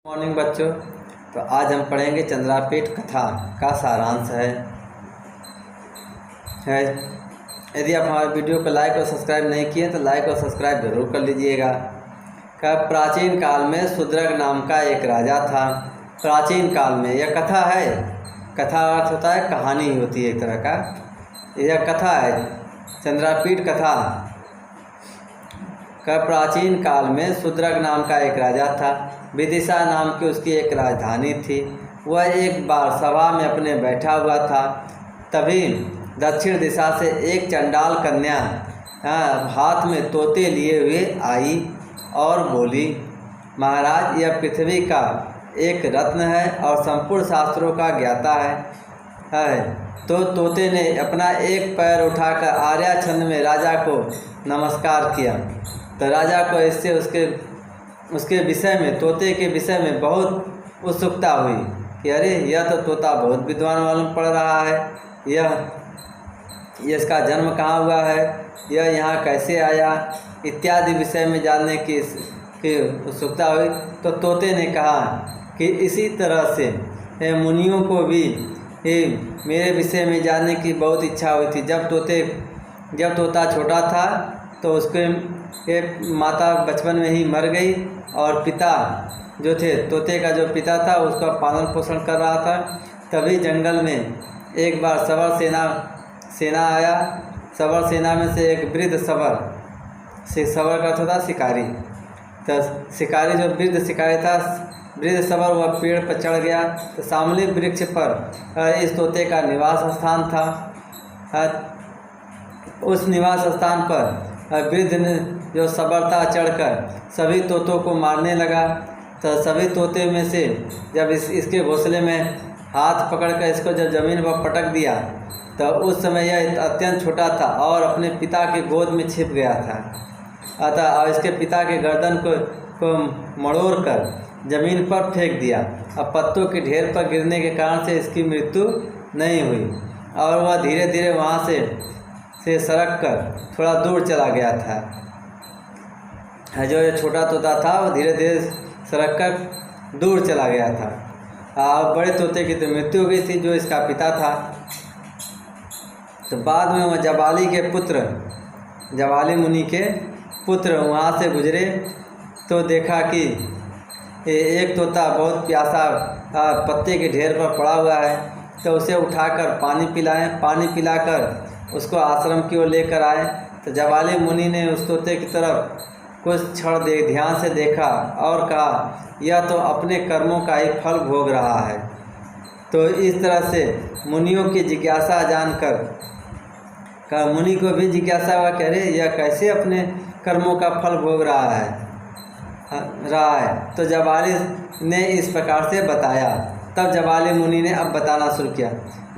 Morning बच्चों। तो आज हम पढ़ेंगे चंद्रापीठ कथा का सारांश है। यदि आप हमारे वीडियो को लाइक और सब्सक्राइब नहीं किए तो लाइक और सब्सक्राइब जरूर कर लीजिएगा। प्राचीन काल में शूद्रक नाम का एक राजा था। प्राचीन काल में, यह कथा है। कथा अर्थ होता है कहानी होती है एक तरह का। यह कथा है चंद्रापीठ कथा। प्राचीन काल में शूद्रक नाम का एक राजा था। विदिशा नाम की उसकी एक राजधानी थी। वह एक बार सभा में अपने बैठा हुआ था। तभी दक्षिण दिशा से एक चंडाल कन्या हाथ में तोते लिए हुए आई और बोली, महाराज, यह पृथ्वी का एक रत्न है और संपूर्ण शास्त्रों का ज्ञाता है। तो तोते ने अपना एक पैर उठाकर आर्या छंद में राजा को नमस्कार किया। तो राजा को इससे उसके विषय में, तोते के विषय में बहुत उत्सुकता हुई कि अरे, यह तो तोता बहुत विद्वान मालूम पड़ रहा है। यह इसका जन्म कहाँ हुआ है, यह यहाँ कैसे आया, इत्यादि विषय में जानने की उत्सुकता हुई। तो तोते ने कहा कि इसी तरह से मुनियों को भी मेरे विषय में जानने की बहुत इच्छा हुई थी। जब तोता छोटा था तो उसके माता बचपन में ही मर गई और पिता जो थे, तोते का जो पिता था, उसका पालन पोषण कर रहा था। तभी जंगल में एक बार सवर सेना आया। सवर सेना में से एक वृद्ध सवर का अर्थ था शिकारी। तो शिकारी जो वृद्ध शिकारी था, वृद्ध सवर, वह पेड़ पर चढ़ गया। तो सामने वृक्ष पर इस तोते का निवास स्थान था। उस निवास स्थान पर वृद्ध ने जो सबर था चढ़कर सभी तोतों को मारने लगा। तो सभी तोते में से जब इसके घोंसले में हाथ पकड़कर इसको जब ज़मीन पर पटक दिया तो उस समय यह अत्यंत छोटा था और अपने पिता के गोद में छिप गया था। अतः इसके पिता के गर्दन को मड़ोड़ कर ज़मीन पर फेंक दिया। अब पत्तों के ढेर पर गिरने के कारण से इसकी मृत्यु नहीं हुई और वह धीरे धीरे वहाँ से सरक कर थोड़ा दूर चला गया था। जो ये छोटा तोता था वो धीरे धीरे सरक कर दूर चला गया था और बड़े तोते की तो मृत्यु हो गई थी, जो इसका पिता था। तो बाद में वह जवाली मुनि के पुत्र वहाँ से गुजरे तो देखा कि एक तोता बहुत प्यासा पत्ते के ढेर पर पड़ा हुआ है। तो उसे उठाकर पानी पिलाकर उसको आश्रम की ओर लेकर आए। तो जवाली मुनि ने उस तोते की तरफ कुछ क्षण ध्यान से देखा और कहा, यह तो अपने कर्मों का ही फल भोग रहा है। तो इस तरह से मुनियों की जिज्ञासा जानकर मुनि को भी जिज्ञासा हुआ, कह रहे यह कैसे अपने कर्मों का फल भोग रहा है। तो जवाली ने इस प्रकार से बताया। तब जवाली मुनि ने अब बताना शुरू किया।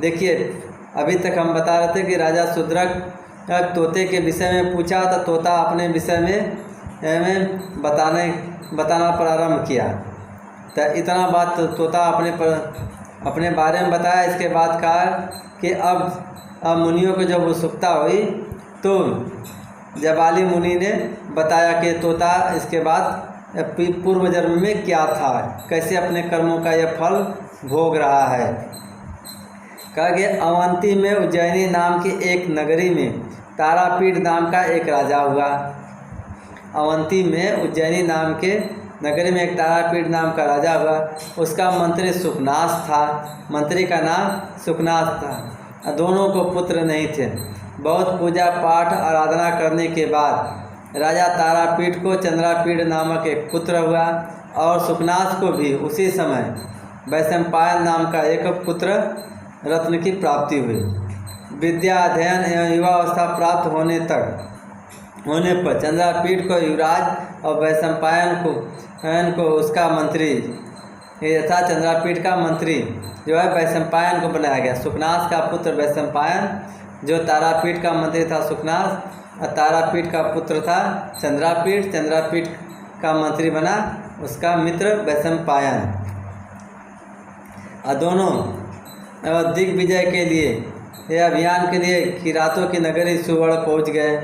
देखिए, अभी तक हम बता रहे थे कि राजा शूद्रक तोते के विषय में पूछा तो तोता अपने विषय में बताना प्रारंभ किया। तो इतना बात तो तोता अपने बारे में बताया। इसके बाद कहा कि अब मुनियों को जब उत्सुकता हुई तो जवाली मुनि ने बताया कि तोता इसके बाद पूर्व जन्म में क्या था, कैसे अपने कर्मों का यह फल भोग रहा है। कहा कि अवंती में उज्जैनी नाम की एक नगरी में तारापीठ नाम का एक राजा हुआ। अवंती में उज्जैनी नाम के नगरी में एक तारापीठ नाम का राजा हुआ। उसका मंत्री सुखनास था। मंत्री का नाम सुखनास था। दोनों को पुत्र नहीं थे। बहुत पूजा पाठ आराधना करने के बाद राजा तारापीठ को चंद्रापीठ नामक एक पुत्र हुआ और सुखनास को भी उसी समय वैशंपायन नाम का एक पुत्र रत्न की प्राप्ति हुई। विद्या अध्ययन एवं युवावस्था प्राप्त होने पर चंद्रापीठ को युवराज और वैशंपायन को उसका मंत्री, यथा चंद्रापीठ का मंत्री जो है वैशंपायन को बनाया गया। सुखनास का पुत्र वैशंपायन, जो तारापीठ का मंत्री था सुखनास, और तारापीठ का पुत्र था चंद्रापीठ। चंद्रापीठ का मंत्री बना उसका मित्र वैशंपायन। और दोनों दिग्विजय के लिए, यह अभियान के लिए किरातों की नगरी सुवर्ण पहुँच गए।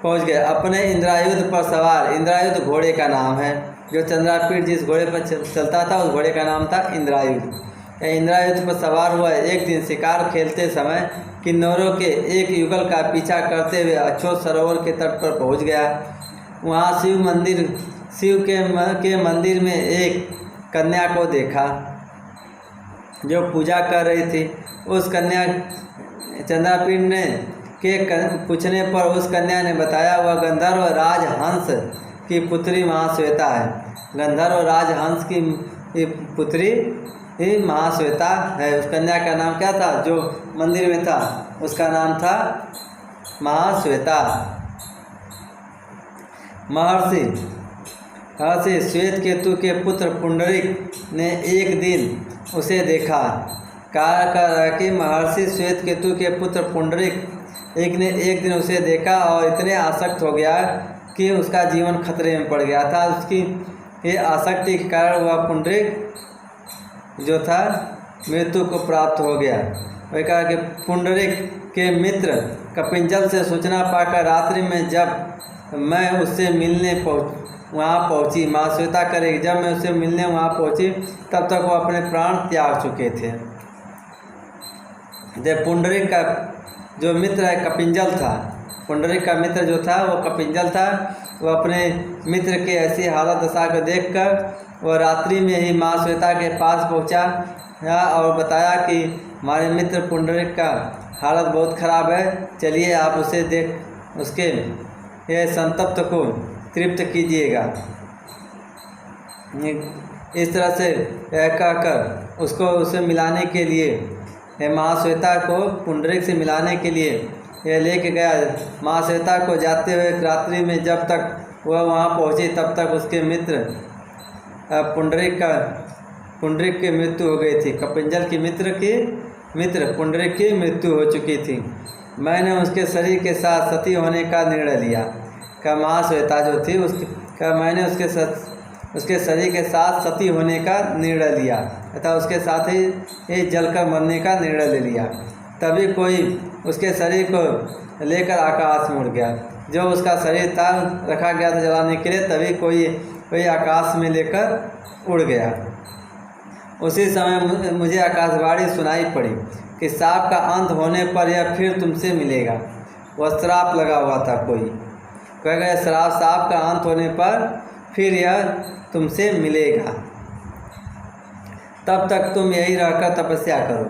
अपने इंद्रायुध पर सवार, इंद्रायुध घोड़े का नाम है, जो चंद्रापीठ जिस घोड़े पर चलता था उस घोड़े का नाम था इंद्रायुध। इंद्रायुध पर सवार हुआ एक दिन शिकार खेलते समय किन्नौरों के एक युगल का पीछा करते हुए अछोत सरोवर के तट पर पहुंच गया। वहां शिव के मंदिर में एक कन्या को देखा जो पूजा कर रही थी। उस कन्या चंद्रापीठ ने के पूछने पर उस कन्या ने बताया वह गंधर्व राज हंस की पुत्री महाश्वेता है। गंधर्व राज हंस की पुत्री ही महाश्वेता है। उस कन्या का नाम क्या था जो मंदिर में था? उसका नाम था महाश्वेता। महर्षि श्वेत केतु के पुत्र पुंडरीक ने एक दिन उसे देखा। कहा कि महर्षि श्वेत केतु के पुत्र पुंडरीक ने एक दिन उसे देखा और इतने आसक्त हो गया कि उसका जीवन खतरे में पड़ गया था। उसकी ये आसक्ति के कारण वह पुंडरीक जो था मृत्यु को प्राप्त हो गया। वह कहा कि पुंडरीक के मित्र कपिंजल से सूचना पाकर रात्रि में जब मैं उससे मिलने वहाँ पहुँची, महाश्वेता करेगी, जब मैं उससे मिलने वहाँ पहुँची तब तक वो अपने प्राण त्याग चुके थे। जब पुंडरीक का जो मित्र है कपिंजल था, पुंडरीक का मित्र जो था वो कपिंजल था। वो अपने मित्र के ऐसी हालत दशा को देखकर वह रात्रि में ही महाश्वेता के पास पहुंचा और बताया कि हमारे मित्र पुंडरीक का हालत बहुत ख़राब है, चलिए आप उसे देख उसके ये संतप्त को तृप्त कीजिएगा। इस तरह से कहकर उसे मिलाने के लिए महाश्वेता को पुंडरीक से मिलाने के लिए यह लेके गया। महाश्वेता को जाते हुए रात्रि में जब तक वह वहाँ पहुँची तब तक उसके मित्र पुंडरीक की मृत्यु हो गई थी। कपिंजल की मित्र पुंडरीक की मृत्यु हो चुकी थी। मैंने उसके शरीर के साथ सती होने का निर्णय लिया। का महाश्वेता जो थी मैंने उसके शरीर के साथ सती होने का निर्णय लिया तथा उसके साथ ही जलकर मरने का निर्णय ले लिया। तभी कोई उसके शरीर को लेकर आकाश में उड़ गया। जो उसका शरीर था रखा गया था जलाने के लिए, तभी कोई आकाश में लेकर उड़ गया। उसी समय मुझे आकाशवाणी सुनाई पड़ी कि सांप का अंत होने पर यह फिर तुमसे मिलेगा। वह श्राप लगा हुआ था कोई कह गया सांप का अंत होने पर फिर यह तुमसे मिलेगा, तब तक तुम यही रहकर तपस्या करो।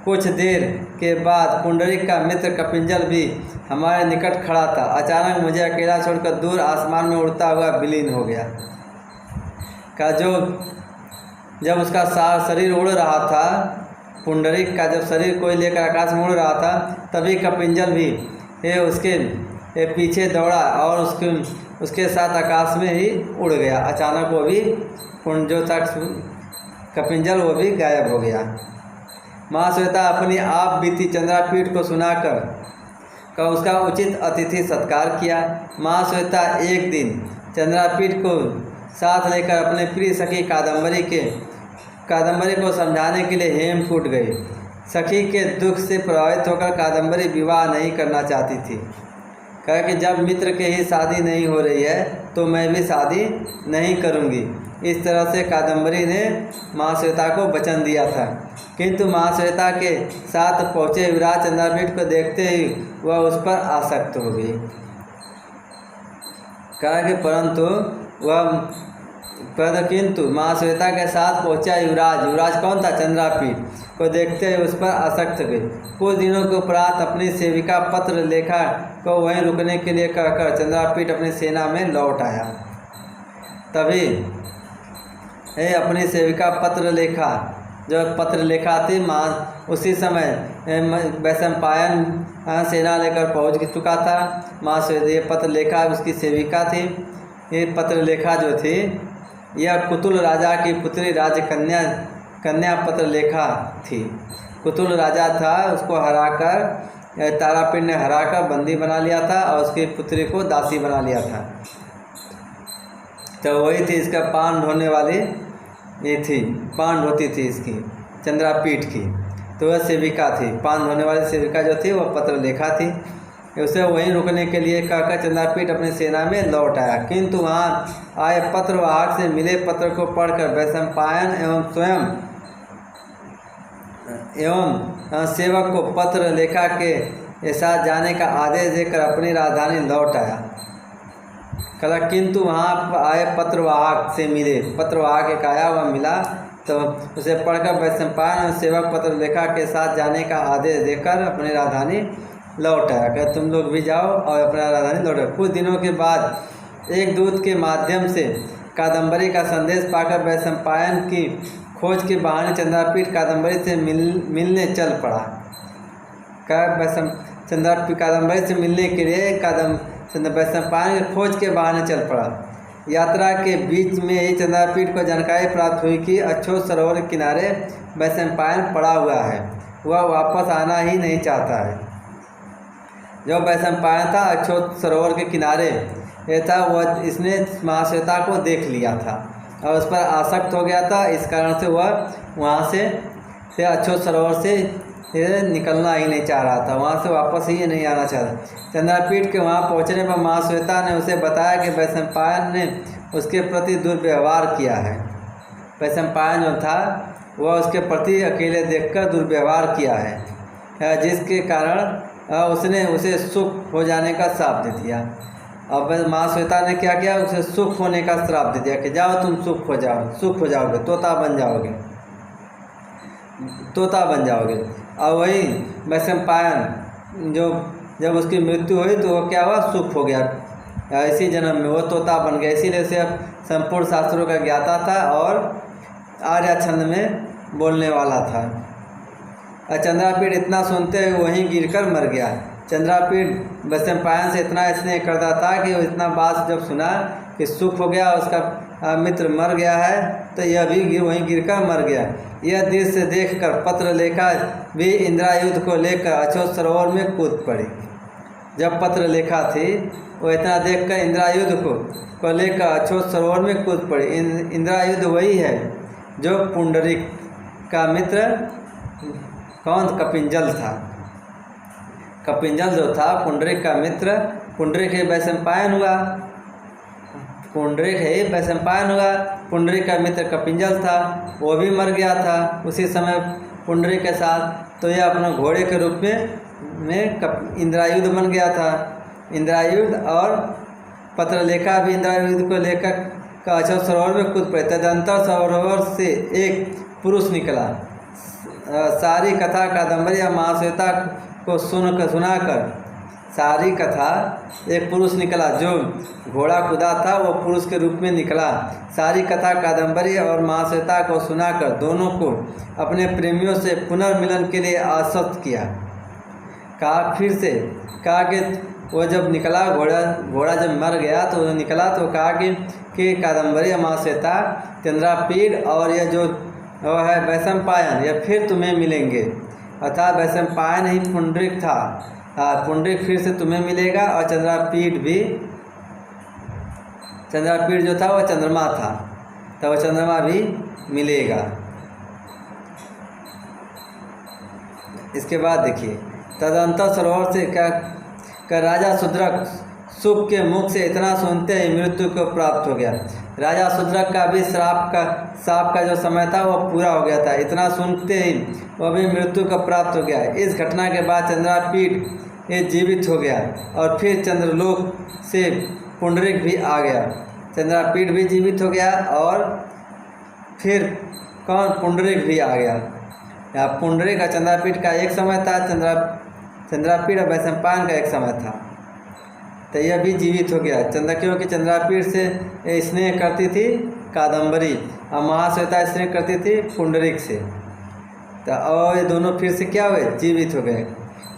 कुछ देर के बाद पुंडरीक का मित्र कपिंजल भी हमारे निकट खड़ा था। अचानक मुझे अकेला छोड़कर दूर आसमान में उड़ता हुआ विलीन हो गया। जब उसका शरीर उड़ रहा था, पुंडरीक का जब शरीर कोई लेकर आकाश में उड़ रहा था, तभी कपिंजल भी उसके पीछे दौड़ा और उसके साथ आकाश में ही उड़ गया। अचानक वो भी जो था कपिंजल वो भी गायब हो गया। महाश्वेता अपनी आप बीती चंद्रापीठ को सुनाकर उसका उचित अतिथि सत्कार किया। महाश्वेता एक दिन चंद्रापीठ को साथ लेकर अपने प्रिय सखी कादम्बरी को समझाने के लिए हेमकूट गई। सखी के दुख से प्रभावित होकर कादम्बरी विवाह नहीं करना चाहती थी। कहा कि जब मित्र के ही शादी नहीं हो रही है तो मैं भी शादी नहीं करूंगी। इस तरह से कादम्बरी ने महाश्वेता को वचन दिया था, किंतु महाश्वेता के साथ पहुँचे युवराज चंद्रापीठ को देखते ही वह उस पर आसक्त हो गई। कहा कि किंतु महाश्वेता के साथ पहुँचा युवराज कौन था? चंद्रापीठ को देखते हुए उस पर आसक्त गई। कुछ दिनों के उपरांत अपनी सेविका पत्र लेखा को वहीं रुकने के लिए कहकर चंद्रापीठ अपनी सेना में लौट आया। तभी अपनी सेविका पत्र लेखा थी। उसी समय वैशंपायन सेना लेकर पहुंच चुका था। महाश्वेता ये पत्र लेखा उसकी सेविका थी। ये पत्र लेखा जो थी यह कुतुल राजा की पुत्री कन्या पत्र लेखा थी। कुतुल राजा था, उसको हराकर तारापीठ ने हराकर बंदी बना लिया था और उसकी पुत्री को दासी बना लिया था। तो वही थी इसका पान ढोने वाली, ये थी पान ढोती थी इसकी चंद्रापीठ की। तो वह सेविका थी, पान धोने वाली सेविका जो थी वह पत्र लेखा थी। उसे वहीं रुकने के लिए कहकर चंद्रापीठ अपनी सेना में लौट आया। किंतु वहाँ आए पत्रवाहक से मिले पत्र को पढ़कर वैशंपायन एवं सेवक को पत्र लेखा के साथ जाने का आदेश देकर अपनी राजधानी लौट आया। कहा किंतु वहाँ आए पत्रवाहक से मिले, पत्रवाहक एक आया वह मिला तो उसे पढ़कर वैशंपायन और सेवक पत्र लेखा के साथ जाने का आदेश देकर अपनी राजधानी लौट आया। कहते तुम लोग भी जाओ और अपना राजधानी लौट आओ। कुछ दिनों के बाद एक दूत के माध्यम से कादम्बरी का संदेश पाकर वैशंपायन की खोज के बहाने चंद्रापीठ कादम्बरी से मिलने चल पड़ा। कादम्बरी से मिलने के लिए वैशंपायन की खोज के बहाने चल पड़ा। यात्रा के बीच में ही चंद्रापीठ को जानकारी प्राप्त हुई कि अछोत सरोवर के किनारे वैशंपायन पड़ा हुआ है, वह वापस आना ही नहीं चाहता है। जो वैशंपायन था अछोत सरोवर के किनारे ये था, वह इसने महाश्वेता को देख लिया था और उस पर आसक्त हो गया था। इस कारण से वह वहाँ से अछोत सरोवर से निकलना ही नहीं चाह रहा था, वहाँ से वापस ही नहीं आना चाह रहा। चंद्रापीठ के वहाँ पहुँचने पर महाश्वेता ने उसे बताया कि वैशंपायन ने उसके प्रति दुर्व्यवहार किया है। वैशंपायन जो था वह उसके प्रति अकेले देखकर दुर्व्यवहार किया है, जिसके कारण उसने उसे सुख हो जाने का श्राप दे दिया। अब महाश्वेता ने क्या किया, उसे सुख होने का श्राप दे दिया कि जाओ तुम सुख हो जाओगे, तोता बन जाओगे। और वही वैशंपायन जो जब उसकी मृत्यु हुई तो वो क्या हुआ, सुख हो गया इसी जन्म में, वो तोता बन गया। इसीलिए उसे संपूर्ण शास्त्रों का ज्ञाता था और आर्य छंद में बोलने वाला था। चंद्रापीठ इतना सुनते हुए वहीं गिरकर मर गया। चंद्रापीठ वैशंपायन से इतना स्नेह करता था कि वो इतना बात जब सुना कि सुख हो गया, उसका मित्र मर गया है, तो यह भी वहीं गिरकर मर गया। यह दृश्य देखकर पत्र लेखा भी इंद्रायुध को लेकर अछोत सरोवर में कूद पड़ी। जब पत्र लेखा थी वो इतना देखकर इंद्रायुध को लेकर अछोत सरोवर में कूद पड़ी। इंद्रायुध वही है जो पुंडरीक का मित्र कौन, कपिंजल था। कपिंजल जो था पुंडरीक का मित्र, पुंडरीक है वैशंपायन हुआ, पुंडरीक का मित्र कपिंजल था, वो भी मर गया था उसी समय पुंडरीक के साथ। तो यह अपना घोड़े के रूप में इंद्रायुध बन गया था। इंद्रायुध और पत्रलेखा भी इंद्रायुध को लेकर अछोत सरोवर में कूद पड़े। तदंतर सरोवर से एक पुरुष निकला। सारी कथा कादम्बरी या महाश्वेता को सुनाकर सारी कथा एक पुरुष निकला जो घोड़ा कूदा था, वो पुरुष के रूप में निकला। सारी कथा कादम्बरी और महाश्वेता को सुनाकर दोनों को अपने प्रेमियों से पुनर्मिलन के लिए आश्वस्त किया। कहा कि वो जब निकला, घोड़ा जब मर गया तो वो निकला तो कहा कि कादम्बरी और महाश्वेता, चंद्रापीठ और यह जो वो है वैशंपायन, यह फिर तुम्हें मिलेंगे। अर्थात वैशंपायन ही पुंडरीक था, पुंडरीक फिर से तुम्हें मिलेगा। और चंद्रापीठ जो था वह चंद्रमा था, तो वह चंद्रमा भी मिलेगा। इसके बाद देखिए, तदंतर सरोवर से क्या राजा शूद्रक शुभ के मुख से इतना सुनते ही मृत्यु को प्राप्त हो गया। राजा शूद्रक का भी श्राप का जो समय था वह पूरा हो गया था। इतना सुनते ही वह भी मृत्यु को प्राप्त हो गया। इस घटना के बाद चंद्रापीठ ये जीवित हो गया और फिर चंद्रलोक से पुंडरीक भी आ गया। चंद्रापीठ भी जीवित हो गया और फिर पुंडरीक भी आ गया। या पुंडरीक और चंद्रापीठ का एक समय था, चंद्रापीठ और वैशंपायन का एक समय था, तो यह भी जीवित हो गया। क्योंकि चंद्रापीठ से स्नेह करती थी कादम्बरी और महाश्वेता स्नेह करती थी पुंडरीक से, तो और ये दोनों फिर से क्या हुए, जीवित हो गए।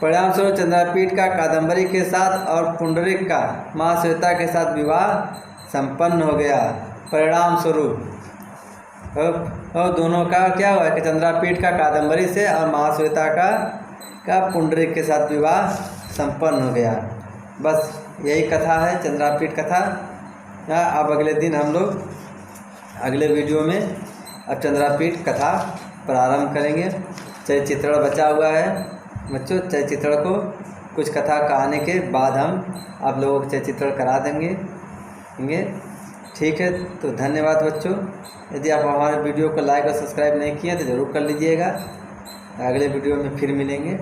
परिणाम स्वरूप चंद्रापीठ का कादम्बरी के साथ और पुंडरीक का महाश्वेता के साथ विवाह संपन्न हो गया। परिणाम स्वरूप और दोनों का क्या हुआ कि चंद्रापीठ का कादम्बरी से और महाश्वेता का पुंडरीक के साथ विवाह संपन्न हो गया। बस यही कथा है, चंद्रापीठ कथा। अब अगले दिन हम लोग अगले वीडियो में अब चंद्रापीठ कथा प्रारंभ करेंगे। चरित्र बचा हुआ है बच्चों, चरित्र को कुछ कथा कहानी के बाद हम आप लोगों को चित्रण करा देंगे। ठीक है, तो धन्यवाद बच्चों। यदि आप हमारे वीडियो को लाइक और सब्सक्राइब नहीं किए तो ज़रूर कर लीजिएगा। अगले वीडियो में फिर मिलेंगे।